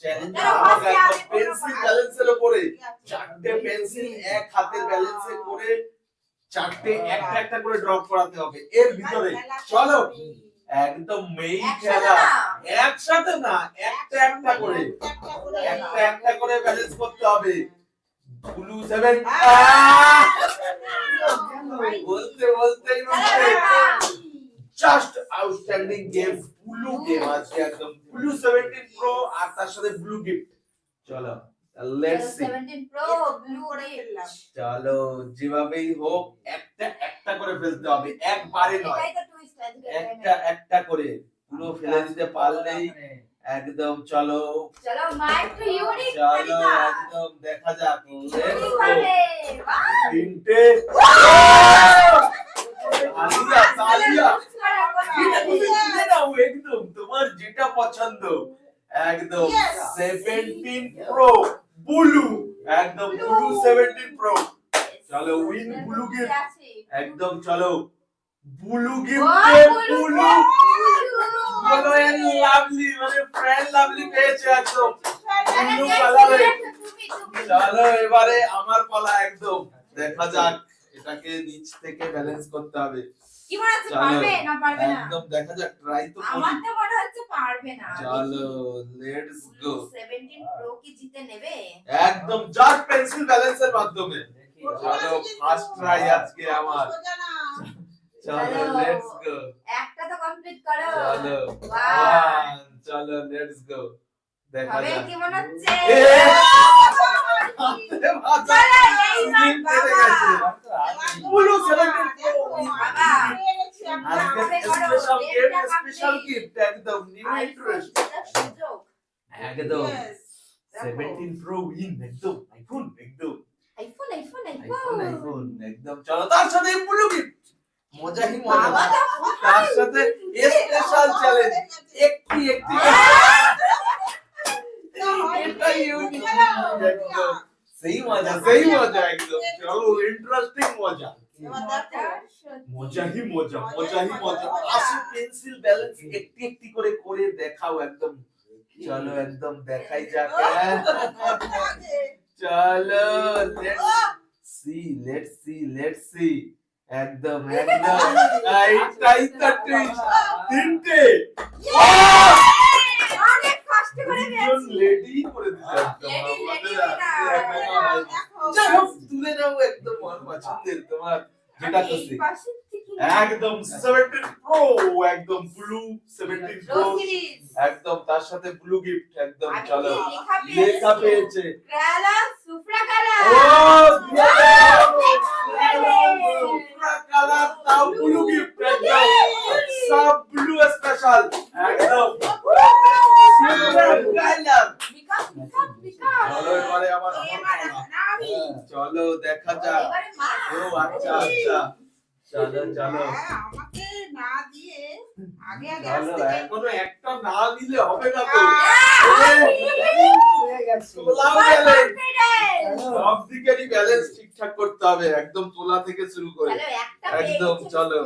Challenge চলো, pencil ব্যালেন্সের উপরে চারটে পেন্সিল এক হাতের ব্যালেন্সে করে চারটে একটা একটা করে ড্রপ করাতে হবে এর ভিতরে। চলো একদম মেইন খেলা, একসাথে না, একটা একটা করে ব্যালেন্স করতে হবে। ব্লু 7 বলতে just outstanding game, blue game আজকে একদম ব্লু 17 প্রো আর তার সাথে ব্লু গিফট। চলো লেটস সি 17 প্রো ব্লু করে খেললাম। চলো যেভাবেই হোক একটা একটা করে ফেলতে হবে, একবারে নয়, এটাই তো টুইস্ট আজকে। একটা একটা করে পুরো ফেলে দিতে পারলেই একদম। চলো মাই টু ইউনিক চলো একদম দেখা যাক। তিনটে তালিয়া একদম তোমার যেটা পছন্দ একদম 17 প্রো ব্লু, একদম ব্লু 17 প্রো। চলো উইন ব্লু গিফট একদম। চলো ব্লু গিফট ব্লু বলো এন্ড লাভলি মানে ফ্রেন্ড লাভলি পেয়েছে একদম ব্লু কালারে। চলো এবারে আমার পালা একদম দেখা যাক, এটাকে নিচ থেকে ব্যালেন্স করতে হবে। কি মনে হচ্ছে পারবে না পারবে না একদম দেখা যাক, ট্রাই তো করি। আমার তো মনে হচ্ছে পারবে না। চলো লেটস গো। 17 প্রো কি জিতে নেবে একদম জাস্ট পেন্সিল ব্যালেন্সের মাধ্যমে। চলো ফার্স্ট ট্রাই আজকে আমার। চলো লেটস গো। একটা তো কমপ্লিট করো। চলো ওয়াও চলো লেটস গো। দেখা হবে যাক কি মনে হচ্ছে ব্লু 17 প্রো বাবা আজকে স্পেশাল গিফট একদম নিউ ইন্টারেস্ট একদম 17 প্রো উইন একদম আইফোন একদম আইফোন আইফোন একদম। চলো তার সাথে ব্লু গিফট মজাই মজা, তার সাথে স্পেশাল চ্যালেঞ্জ একটি এটা ইউনিক একদম সেই মজা একদম। চলো ইন্টারেস্টিং মজা মজা। আসো পেন্সিল ব্যালেন্স একটি করে করে দেখাও একদম। চলো একদম দেখাই যাক। চলো লেটস সি একদম এইটাই তো টুইস্ট। তিনটে অনেক কষ্ট করে পেয়েছি লেডি করে দিছে একদম। তুলে নাও একদম মন পছন্দের তোমার যেটা খুশি একদম 17 প্রো একদম ব্লু 17 প্রো একদম তার সাথে ব্লু গিফট একদম। চলো লেখা পেয়েছে কালা সুফরা কালার ও সুপ্রা কালার তাও ব্লু গিফট একদম সব ব্লু স্পেশাল একদম সুপ্রা কালার। চলো এবারে আমার চলো দেখা যাক। ও আচ্ছা চলো আমাকে না দিয়ে আগে চলো আসতে এখনো একটা না দিলে হবে না তো। সব দিকেরই ব্যালেন্স ঠিকঠাক করতে হবে একদম, তোলা থেকে শুরু করে একদম। চলো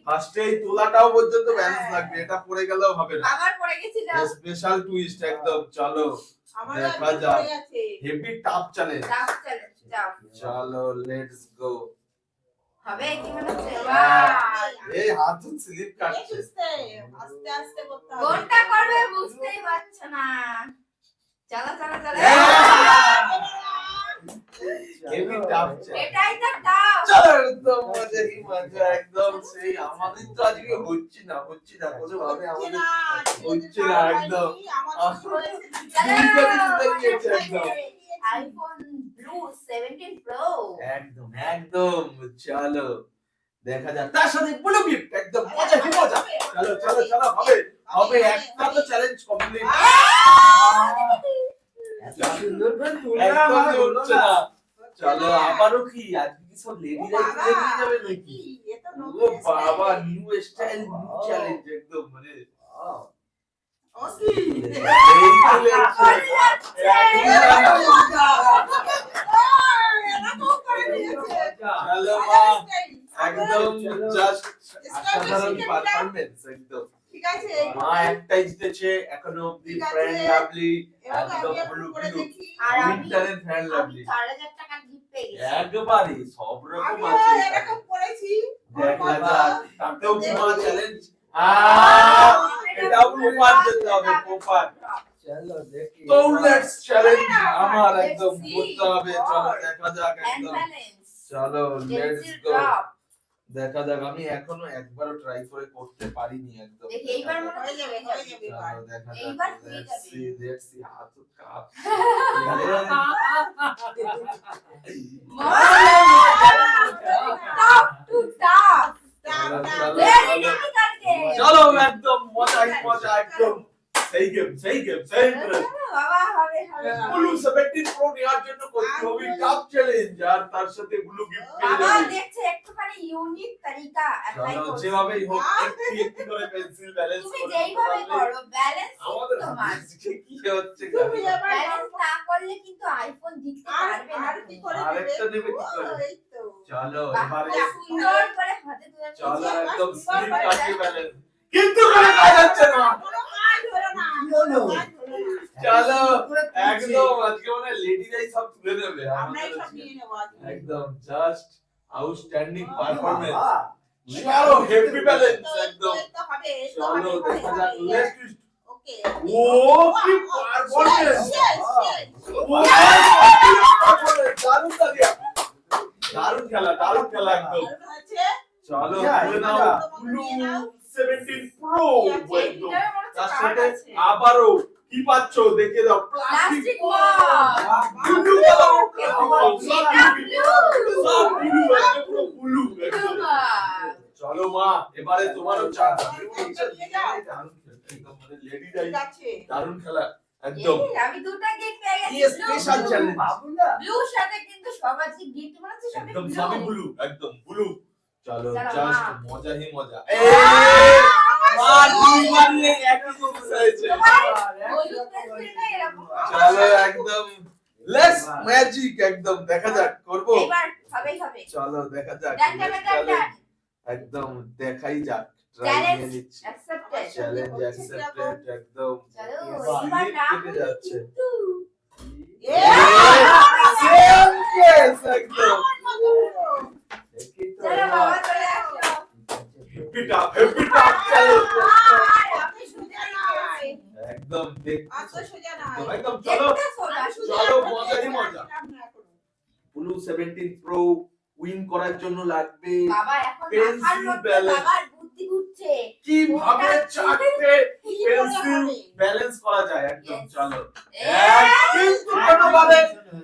ফার্স্টে এই তোলাটাও পর্যন্ত ব্যালেন্স লাগবে, এটা পড়ে গেলেও হবে না। আবার পড়ে গেছিল স্পেশাল টুইস্ট একদম। চলো দেখা যাক হেভি টাফ চ্যালেঞ্জ। যাও চলো লেটস গো। হবে কি মনে হচ্ছে এই হাত স্লিপ কাটছে। আস্তে আস্তে করতে হবে কোনটা করবে বুঝতেই পারছো না। চলো হেভি টাফ চ্যালেঞ্জ। এটাই তো টাফ। চলো একদম মজা একদম সেই আমাদের তো আজকে হচ্ছে না কোনো ভাবে আমাদের হচ্ছে না একদম। একদম আইফোন ব্লু 17 প্রো একদম। চলো দেখা যাক তার সাথে ব্লু গিফট একদম মজা। চলো হবে একটা তো চ্যালেঞ্জ কমপ্লিট। একদম হচ্ছে না। চলো আবারও কি আজকে কি সব লেডিরাই তুলে নিয়ে যাবে নাকি? ও বাবা নিউ স্টাইল নিউ চ্যালেঞ্জ একদম মানে এই চলো একদম জাস্ট অসাধারণ পারফরম্যান্স একদম। ঠিক আছে মা একটাই জিতেছে। জিতেছে এখনো অবধি ঠিক আছে। ফ্রেন্ড লাভলি এবার একদম আমি একটু ব্লু করে ব্লু দেখি। আর আমি উইন্টার এন্ড ফ্রেন্ড আমি লাভলি 4000 টাকা গিফট পেয়ে গেছি। একবারই সব রকম আমিও আছে এরকম করেছি। দেখা আমার যাক মতো। তাতেও কি মা চ্যালেঞ্জ এটা এটাও প্রপার যেতে হবে প্রপার চলো দেখি তো লেটস চ্যালেঞ্জ আমার Let's একদম see. করতে হবে চলো দেখা যাক And একদম balance. চলো লেটস Pencil গো drop. দেখা যাক আমি এখনো একবারও ট্রাই করে করতে পারিনি একদম দেখি এইবার মনে হয়ে যাবে, হয়ে যাবে এবার। চলো দেখা যাক এইবার হয়ে লেটস সি হাত তো কাপ Top to top. টাপ, চলো, টাপ। চলো। Very difficult game. চলো একদম মজাই মজা একদম সেই গেম সেই চলো, বাবা হবে হবে ব্লু 17 প্রো নেওয়ার জন্য করতে হবে টাফ চ্যালেঞ্জ আর তার সাথে ব্লু গিফট পেয়ে বাবা যাবে দেখছে একটুখানি ইউনিক তরিকা অ্যাপ্লাই চলো করছে যেভাবেই হোক একটু একটু করে পেন্সিল ব্যালেন্স তুমি করে যেইভাবে দিতে পারলে করো ব্যালেন্স আমাদের তোমার আজকে কি হচ্ছে তুমি জানি না। এবার ব্যালেন্স না করলে কিন্তু আইফোন জিততে আর পারবে না আর কি করে আরেকটা দেবে? দেবে কি করে? ও, এই তো। চলো বাহ, এবারে যা সুন্দর করে হাতে তুলে চলো নিয়েছে। একদম সুন্দর স্লিপ করে কাটিয়ে দেখো। ব্যালেন্স কিন্তু করে কাজ হচ্ছে না কোনো কাজ হলো না, কি হলো? কোনো কাজ হলো না। চলো একদম আজকে মানে লেডিরাই সব তুলে নেবে আমরাই আমাদের সব আজকে। নিয়ে নেবো আজকে। একদম জাস্ট আউটস্ট্যান্ডিং পারফরম্যান্স বাবা, চলো হেভি ব্যালেন্স এই তো, একদম এই তো হবে, এই তো চলো হবে, দেখা হবে, যাক হবে। লেটস ওকে। ও কি পারফরম্যান্স শেষ, শেষ। দারুণ তালিয়া দারুণ খেলা একদম আর আছে? চলো Yeah, তুলে নাও yeah. ব্লু 17 প্রো একদম এইটার মনে হচ্ছে তার কার্ড সাথে আছে। আবারও কি পাচ্ছ দেখে দাও plastic plastic mug blue colour এটা blue। সব ব্লু একদম পুরো ব্লু একদম চলো মা এবারে তোমারও চান্স একদম মানে লেডিরাই ঠিক আছে। দারুণ খেলা একদম এই, আমি দুটো গিফট পেয়ে গেছি এই স্পেশাল চ্যালেঞ্জ বাবু না ব্লুর সাথে কিন্তু সবার যে গিফট মনে হচ্ছে সবই একদম blue। সবই ব্লু একদম ব্লু চলো চলো, জাস্ট মা। মজা হি মজা আমার মা দুইবারই এই একই জিনিস হয়েছে হলুদ পেন্সিলটা এরকম। চলো একদম লেটস ম্যাজিক একদম দেখা যাক করব এবার হবেই হবে। চলো দেখা যাক ডান ডান ডান ডান। একদম দেখাই যাক ট্রাই Challenge নিয়ে নিচ্ছি Accepted। চ্যালেঞ্জ অ্যাকসেপ্টেড একদম চলো Slip এবার না কেটে যাচ্ছে। কিন্তু সেম কেস একদম দেখি তো চলো বাবা চলে আসো। হ্যাপি টাপ চ্যালেঞ্জ আমি সোজা নাই। একদম দেখ এত সোজা নাই। একদম চলো দেখতে সোজা আমি সোজা। সোজা চলো, নাই, মজাই মজা। আমি না এখনো। ব্লু 17 প্রো উইন করার জন্য লাগবে বাবা এখন Pencil মাথার মধ্যে balance। বাবার বুদ্ধি ঘুরছে। কিভাবে চারটে কি করে পেন্সিল হবে? ব্যালেন্স করা যায় একদম Yes. চলো এই, কিন্তু কোনোভাবে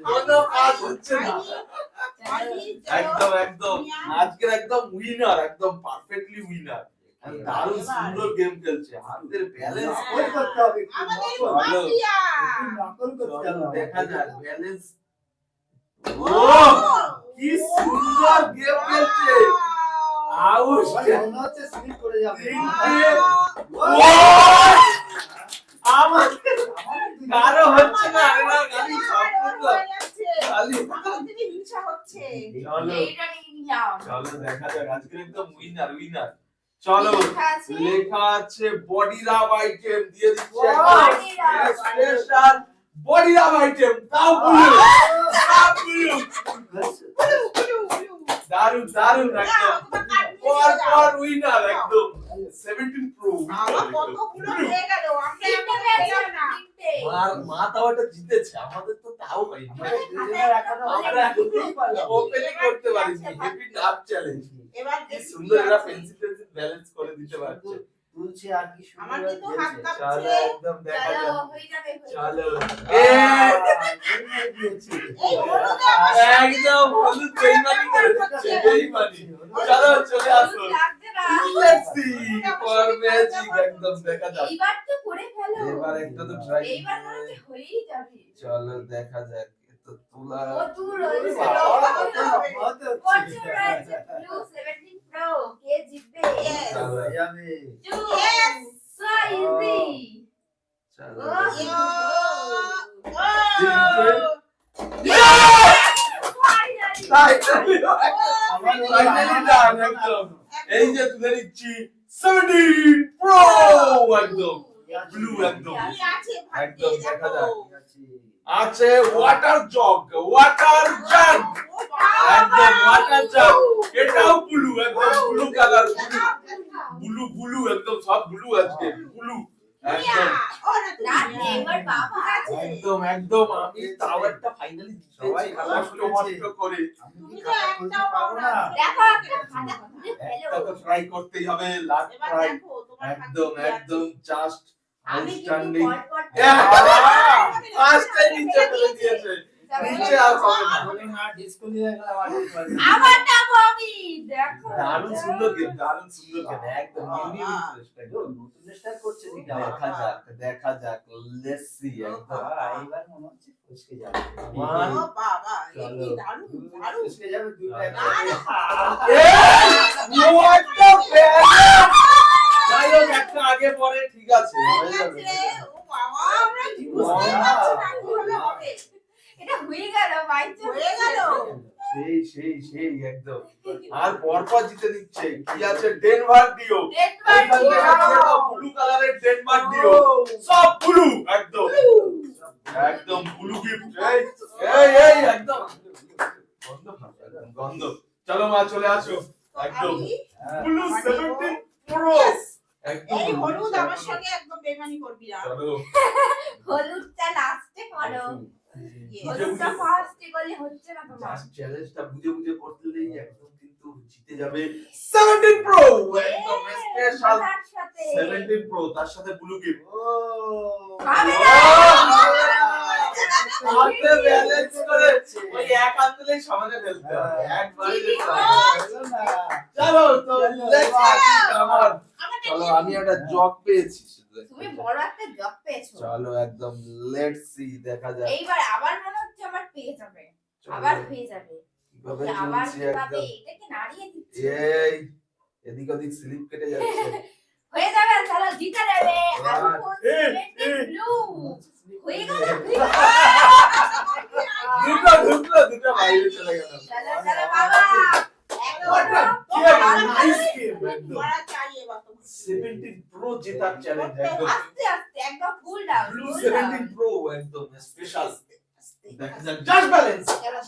কোনো কাজ হচ্ছে না আইনি, চলো। একদম একদম আজকের একদম উইনার একদম পারফেক্টলি উইনার দারুণ সুন্দর গেম খেলছে হাতের ব্যালেন্স ওই করতে হবে একটু আমাদের নকল। মাফিয়া। একটু নকল করতে হবে দেখা যাক ব্যালেন্স ও ও, কি সুন্দর গেম খেলছে আউশ আমার মনে হচ্ছে স্লিপ করে যাবে আমার কারো হচ্ছে না এরা খালি সম্পূর্ণ খালি আমার দিকে হিংসা হচ্ছে। চলো এইটা নিয়ে নিলাম। চলো দেখা যাক আজকে একদম উইনার উইনার চলো লেখা আছে? লেখা আছে বডি রাব আইটেম দিয়ে দিচ্ছি Body rub. স্পেশাল বডি রাব আইটেম তাও ব্লু তাও ব্লু দারুন দারুন একদম পর উইনার একদম 17 প্রো আমার কতগুলো হয়ে গেল, আমরা তিনটে এখন পেয়েছি, পেলাম না। তিনটে। মা তাও এটা জিতেছে আমাদের তো তাও পাইনি আমরা এখনই পারলাম ওপেনই করতে পারিনি হেভি টাফ চ্যালেঞ্জ এবার কি দেখি সুন্দর কি এরা আছে। পেন্সিল ব্যালেন্স করে দিতে পারছে তুলছে আর কি আমার সুন্দর কিন্তু হাত দিয়েছে। কাঁপছে। চলো একদম দেখা চলো, যাক হয়ে যাবে, হয়ে চলো এই দিয়েছে। এই হলুদে আমার সাথে একদম হলুদ বেইমানি করে দিচ্ছে বেইমানি চলো চলে আসো হলুদ লাগছে না। লেটস সি ফর ম্যাজিক একদম দেখা যাক এইবার তো করে ফেলো। এবার একটা তো ট্রাই এইবার মনে হচ্ছে হয়েই যাবে। চলো দেখা যাক তো তোলা ও দূর রয়েছে। বাবা, কত লম্বা তো প্রচুর হচ্ছে। রয়েছে। Blue 17 Pro, কে জিতবে? Yes. চলো যাবে। Two. Yes. So easy. চলো Oh. ইয়ো, ও, Finally. ফাইনালি আমার ফাইনালি ডান একদম এই যে তুলে নিচ্ছি 17 প্রো একদম ব্লু একদম কি আছে ভাগ্যে একদম দেখা দেখো। যাক। আছে ওয়াটার জগ, ওয়াটার জাগ, ও বাবা। একদম ওয়াটার জাগ, এটাও ব্লু, একদম ব্লু কালার, ব্লু ব্লু একদম সব ব্লু আজকে, ব্লু একদম ও না তুমি। না, এবার বাবা আছে। একদম একদম আমি টাওয়ারটা ফাইনালি সবাই কষ্ট মষ্ট করে তুমি তো একটাও পাও না। দেখো একটা ফাটা খুলে একটা ফেলো। তো ট্রাই করতেই হবে, লাস্ট এবার ট্রাই, দেখো তোমার একদম ভাগ্যে কি আছে। একদম জাস্ট আমি কিন্তু আউটস্ট্যান্ডিং। পরপর ফার্স্টে নিচে ফেলে দিয়েছে, নিচে আর হবে না। আবার যাবো আমি, দেখো। দারুণ সুন্দর গেম, দারুণ সুন্দর গেম, একদম ইউনিক ইন্টারেস্ট একদম। নতুন স্টার্ট করছে দিকে দেখা যাক, দেখা যাক, লেটস সি একদম। এইবার মনে হচ্ছে ফসকে যাবে One, ও বাবা এ কি চলো। দারুণ দারুণ। ফসকে যাবে দুটো না, না। What the best! যাই হোক, একটা আগে পরে ঠিক আছে, হয়ে যাবে। ও বাবা আমরা বুঝতে পারছি না কিভাবে হবে। এটা হয়ে গেল ভাই, হয়ে গেল। সেই সেই সেই একদম। আর পরপর জিতে নিচ্ছে, কি আছে ডেনভার ডিও, ব্লু কালারের ডেনভার ডিও, সব ব্লু একদম, একদম ব্লু গিফট। এই এই একদম গন্ধ ভালো, একদম গন্ধ। চলো মা চলে আসো, একদম আমি ব্লু 17 প্রো একদম এই blue হলুদ আমার 17 সঙ্গে একদম বেমানি করবি না। চলো হলুদটা লাস্টে করো। Yes. হলুদটা ফার্স্টে করলে হচ্ছে না তোমার। জাস্ট চ্যালেঞ্জটা বুঝে বুঝে করতেই একদম কিন্তু জিতে যাবে 17 প্রো, একদম স্পেশাল তার সাথে 17 প্রো, তার সাথে ব্লু গিফট। হবে না। হাতে ব্যালেন্স করে ওই এক আঙ্গুলেই সমানে ফেলতে হবে, একবারে যেতে হবে। চলো তো লেটস কামান। চলো আমি একটা জগ পেয়েছি, তুমি বড় একটা জব পেয়েছো। চলো একদম লেটস সি, দেখা যাক এইবার আবার মনে হচ্ছে আমার পেয়ে যাবে, আবার হয়ে যাবে। কিভাবে আবার চলছে কিভাবে একদম। এটাকে নাড়িয়ে দিচ্ছি। এই এদিক ওদিক স্লিপ কেটে যাচ্ছে। হয়ে যাবে, চলো জিতে যাবে। One, ব্লু হয়ে গেল। দুটো বাইরে চলে গেল। চলো চলো বাবা, কি একটা নাইস গেম একদম। বড়া চাই এবার তোমার। 17 প্রো জেতার চ্যালেঞ্জ একদম। আস্তে আস্তে একদম ফুল ডাউন। ব্লু 17 প্রো একদম স্পেশাল। দেখা যাক জাস্ট ব্যালেন্স। চলো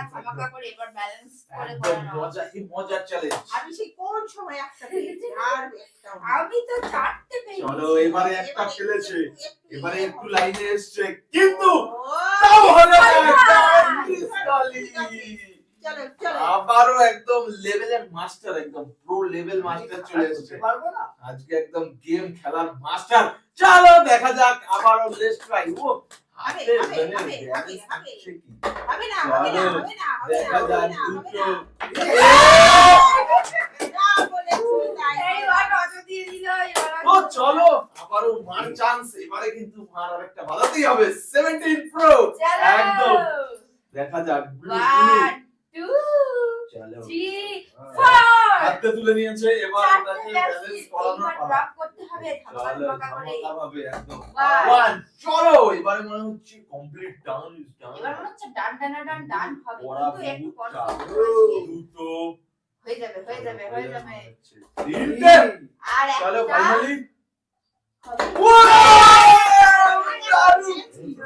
ধামাকা করে এবার ব্যালেন্স করে একদম করো। মজা, এই মজার চ্যালেঞ্জ। আমি সেই কোন সময় একটা পেয়েছি আর একটাও না। আমি তো চারটে পেয়েছি। চলো এবারে একটা খেলেছে, এবারে একটু লাইনে এসছে, ও, কিন্তু তাও হলো না, একটা চলো চলো আবারও একদম লেভেলের মাস্টার, একদম প্রো লেভেল মাস্টার চলে এসেছে পারবো না আজকে, একদম গেম খেলার মাস্টার। চলো দেখা যাক আবারও লেটস ট্রাই। ও হবে, হাতে হবে, মানে হবে, balance হবে, দিচ্ছে কি? হবে না হবে না চলো, হবে না হবে দেখা না যাক হবে দুটো। না যা বলেছি তাই এইবার অত দিয়ে দিল, এবার ও চলো আবারও মার চান্স, এবারে কিন্তু মার আরেকটা বাজাতেই হবে। 17 প্রো চলো। একদম দেখা যাক ব্লু ব্লু। 1 2 চলো 3 4 হাতে তুলে নিয়েছে, এবার ওটাকে ব্যালেন্স করানোর পালা। ড্রপ করতে হবে চলো ধামাকা করে। ধামাকাভাবে একদম। One. 1 চলো, এবারে মনে হচ্ছে কমপ্লিট ডাউন ইজ ডাউন। এবার মনে হচ্ছে ডান ডান ডান ডান হবে, ওরা কিন্তু একটু বহুত কনফিউজ চাপ। হয়েছে। দুটো হয়ে যাবে হয়ে যাবে হয়ে যাবে। তিনটে আর চলো একটা ফাইনালি। হবে।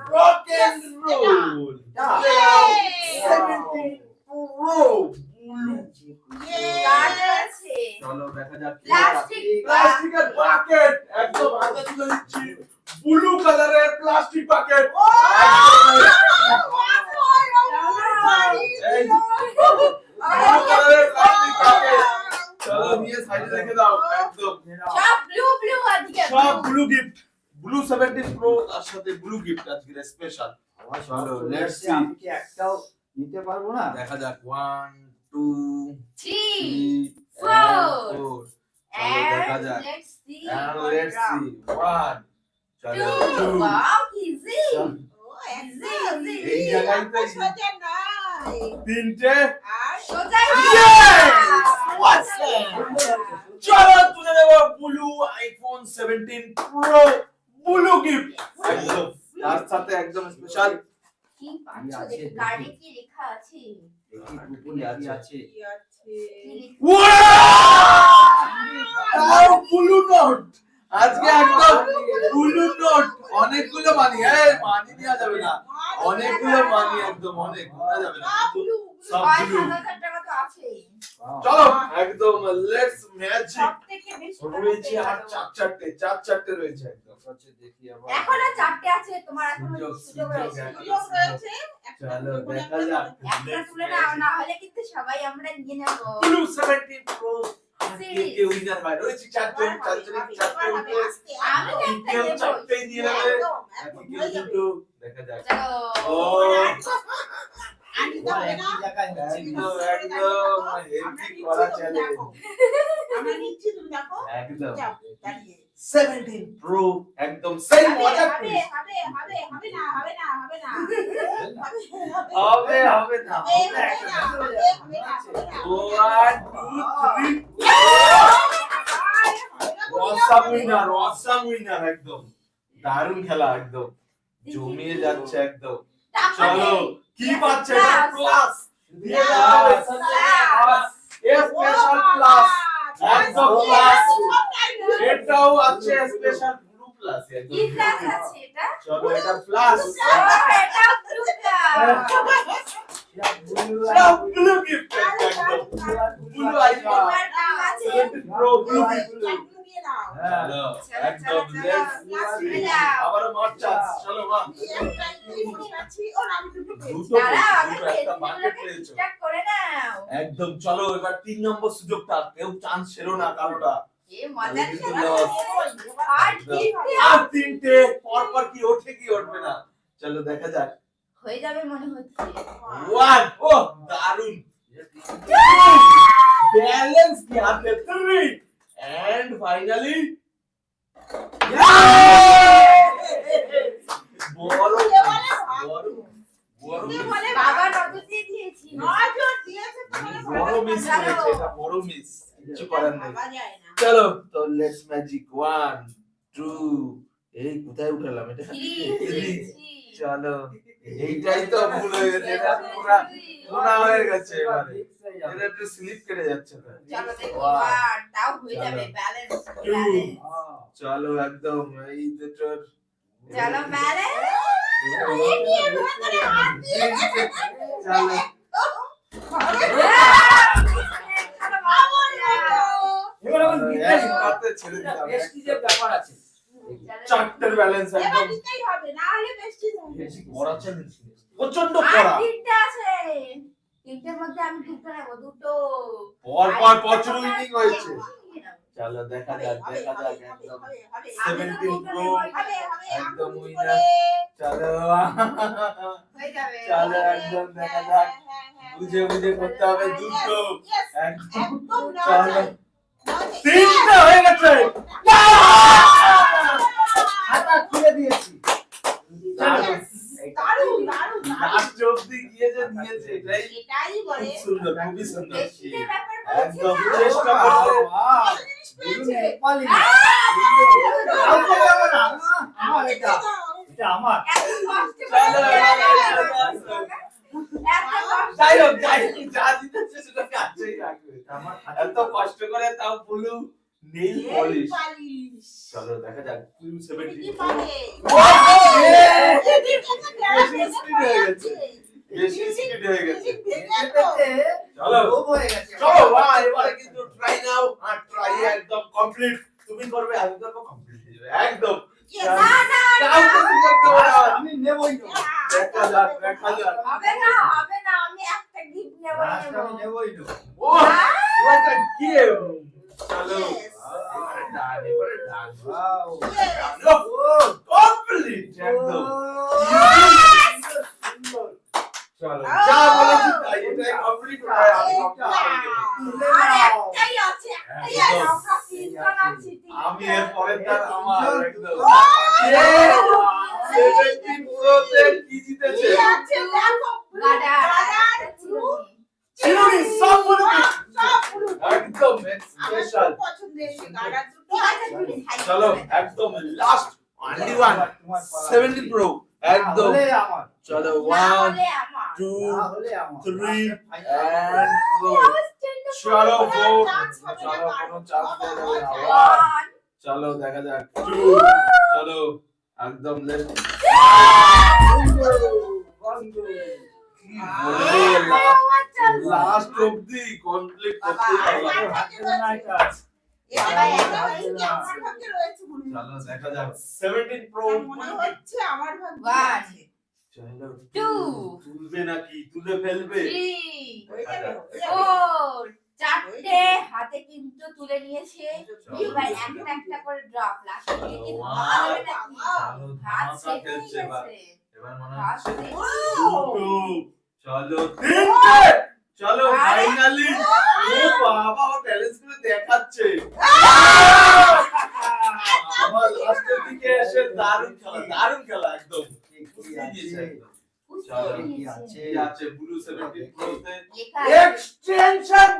Rock and roll Yay! 17 pro blue. Card আছে। চলো দেখা যাক কি প্লাস্টিক প্লাস্টিকের বাকেট, একদম হাতে তুলে নিচ্ছি ব্লু কালারের প্লাস্টিক বাকেট। এই ব্লু কালারের প্লাস্টিক বাকেট, চলো নিয়ে সাইডে রেখে দাও একদম। সব ব্লু ব্লু আজকে। সব ব্লু গিফট, ব্লু 17 প্রো তার সাথে ব্লু গিফট আজকের স্পেশাল। চলো let's লেটস see. আমি কি একটাও নিতে পারবো না দেখা যাক 1 2 3 3 Four. 4 চলো দেখা and যাক। let's see And what let's drop. see 1 চলো 2 Wow, easy. এই জায়গায় তো সোজা নাই তিনটে আর সোজা Yes! Awesome! চলো তুলে দেব blue iPhone 17 pro blue gift একদম তার সাথে একদম স্পেশাল। কি পাচ্ছো আছে, দেখি কার্ডে কি লেখা আছে? দেখি কুপন কি আছে কি আছে কি লেখা- ওয়াও ব্লু নোট আজকে একদম ব্লু নোট অনেকগুলো মানি মানি নেওয়া যাবে না অনেকগুলো মানি একদম অনেক নেওয়া যাবে না কিন্তু সব ব্লু 5,000 টাকা তো আছেই। চলো একদম লেটস ম্যাজিক সবথেকে বেশি রয়েছে আর চার চারটে রয়েছে একদম দেখি আবার এখনো 4টে আছে, তোমার এখনো সুযোগ রয়েছে। সুযোগ রয়েছে। চলো দেখা যাক একটা তুলে নাও, না হলে কিন্তু সবাই আমরা নিয়ে নেব। Blue 17 pro Series। কে উইনার হয় রয়েছে চারজন চারটে আমি তো একটা কেউ নেবই। চারটে নিয়ে নেবে কেউ দুটো দেখা যাক চলো। ও আন্টিটা হবে না? একই জায়গায় হচ্ছে কিনা? একদম হেভি করা চ্যালেঞ্জ আমরা নিচ্ছি তুমি দেখো একদম যাও, দাঁড়িয়ে। 17 প্রো একদম সেই হবে, মজা হবে, হবে, হবে, হবে না, হবে না, হবে না। হবে হবে না হবে, হবে না, হবে, হবে না, হবে না। 1 2 3 অসাম উইনার একদম দারুণ খেলা একদম জমিয়ে যাচ্ছে একদম চলো কি পাচ্ছে প্লাস দিয়ে দাও স্পেশাল প্লাস একদম প্লাস এটাও আছে স্পেশাল ব্লু প্লাস একদম কি ক্লাস আছে এটা? চলো এটা প্লাস এটা ব্লু ক্লাস। সব ব্লু গিফট একদম ব্লু আইকন তোমার নাম আছে? 17 প্রো ব্লু গিফট চাটনি নিয়ে নাও। চলো একদম চলো, আবারো মার চান্স চলো মা একটাই বসে আছি, ওর আমি দুটো পেয়েছি। দাঁড়াও, আগে দুটো একটা বাকেট পেন্সিলগুলোকে পেয়েছো ঠিকঠাক করে নাও। একদম চলো এবার 3 নম্বর সুযোগটা কেউ চান্স ছেড়ো না কারোটা এ মজার কিন্তু খেলা। loss। আর কি হবে? আর তিনটে পরপর কি ওঠে কি উঠবে না চলো দেখা যাক হয়ে যাবে মনে হচ্ছে। 1 ও দারুন ব্যালেন্স কি হাতে 3 এন্ড ফাইনালি বড় কে বলে? বড় বড় কে বলে? বাবা নজর দিয়ে দিয়েছি। নজর দিয়েছে তোমার বড় মিস করেছে এটা বড় মিস কিছু করার নেই ভাবা যায় না। চলো তো লেটস ম্যাজিক 1 2 এই কোথায় উঠালাম এটা থ্রি, Three। থ্রি। চলো এইটাই তো ভুল হয়ে গেছে এটা পুরা পুরা হয়ে গেছে এবারে এটা একটু স্লিপ কেটে যাচ্ছে তো চলো দেখি Wow. আর তাও হয়ে যাবে চলো। ব্যালেন্স। Two। চলো একদম এই দুটোর চলো ব্যালেন্স। এটিএম ভেতরে হাত দিয়ে চলো এবার এখন এক পাতে ছেড়ে দিলাম প্রেস্টিজের ব্যাপার আছে চারটের ব্যালেন্স এবার একদম দিতেই হবে, না হলে বেশি হবে। বেশি করা চ্যালেঞ্জ প্রচন্ড আর করা তিনটে আছে। তিনটের মধ্যে আমি দুটো নেবো, দুটো। পর প্রচুর উইনিং হয়েছে নিয়ে নাও। চলো দেখা হবে, যাক হবে, দেখা হবে, যাক হবে, একদম হবে, হবে। 17 প্রো হবে, হবে, একদম আঙুল winner। করে। চলো হয়ে যাবে। চলো একদম দেখা যাক বুঝে বুঝে করতে হবে দুটো Yes, একদম একদম না চলো যায়। তিনটে হয়ে গেছে হাতা খুলে দিয়েছি দারুণ। দারুণ, দারুণ, দারুণ। লাস্ট অবধি গিয়ে যে নিয়েছে এটাই এটাই বলে। খুব সুন্দর খুবই সুন্দর প্রেস্টিজের ব্যাপার একদম বলছিলাম। চেষ্টা করছে কত জিনিস পেয়েছে? নেপালি আমার এটা এটা আমার এত কষ্ট করে চলো, এত কষ্ট যাই হোক যা দিতেছে সেটা কাছেই রাখবে আমার এত কষ্ট করে তাও blue nail nail polish polish. চলো দেখা যাক তুমি 270 কি পাবে? বেশি স্পিড হয়ে গেছে বেশি স্পিড হয়ে গেছে চলো। লোভ হয়ে গেছে চলো বাহ এবারে কিন্তু ট্রাই নাও আর ট্রাই একদম কমপ্লিট তুমি করবে আমি করব কমপ্লিট হয়ে যাবে একদম না না যাও তো সুযোগ দেবো না। আমি নেবই না দেখা যাক দেখা যাক হবে না হবে না, আমি একটা গিফট নেব লাস্ট আমি নেবই না ও ওটা গেম চলো Yes. এবারে ডান ওয়াও কমপ্লিট একদম চলো যা বলেছি তাই এটা কমপ্লিট হয় আর একটাই আছে, একটাই আছে, আমরা তিনজন আছি, তিনজন। আমি এর পরের বার আমার একদম ও! 17 প্রোতে কি জিতেছে গাডার, গাডার, চিরুনি সব বলে সব পুরো। একদম আমার স্পেশাল খুব পছন্দের এই গাডার দুটো। ঠিক আছে, তুমি খাই। চলো একদম লাস্ট অনলি ওয়ান 17 প্রো একদম হলে আমার চলো না 1 হলে আমার। 2 না হলে আমার 3 ফাইনাল and 4 চলো 4 চলো কোনো চান্স দেবে না One, চলো দেখা যাক চলো একদম লেফট লাস্ট অবধি কমপ্লিট করতে পারলাম এবার একদম এই যে আমার ভাগ্যে রয়েছে মনে হয়। চলো দেখা যাক 17 প্রো মনে হচ্ছে আমার ভাগ্যে One. আছে। চলো Two. তুলবে নাকি তুলে ফেলবে 3 হয়ে যাবে, হয়ে যাবে। 4 চারটে হাতে কিন্তু তুলে নিয়েছে এবার একটা একটা করে ড্রপ লাস্ট দিকে কি ধরা হবে নাকি চলো হাত ধামাকা শেষ হয়ে খেলছে এবার গেছে এবার মনে হাত হচ্ছে শেষ। দুটো চলো তিনটে চলো আরে! ফাইনালি ও বাবা আমার ব্যালেন্স করে দেখাচ্ছে আমার লাস্টের দিকে এসে দারুণ খেলা একদম ফুটিয়ে দিয়েছে একদম। বুঝতে চলো, পেরেছি। কি আছে ব্লু 17 প্রোতে লেখা আছে। এক্সটেনশন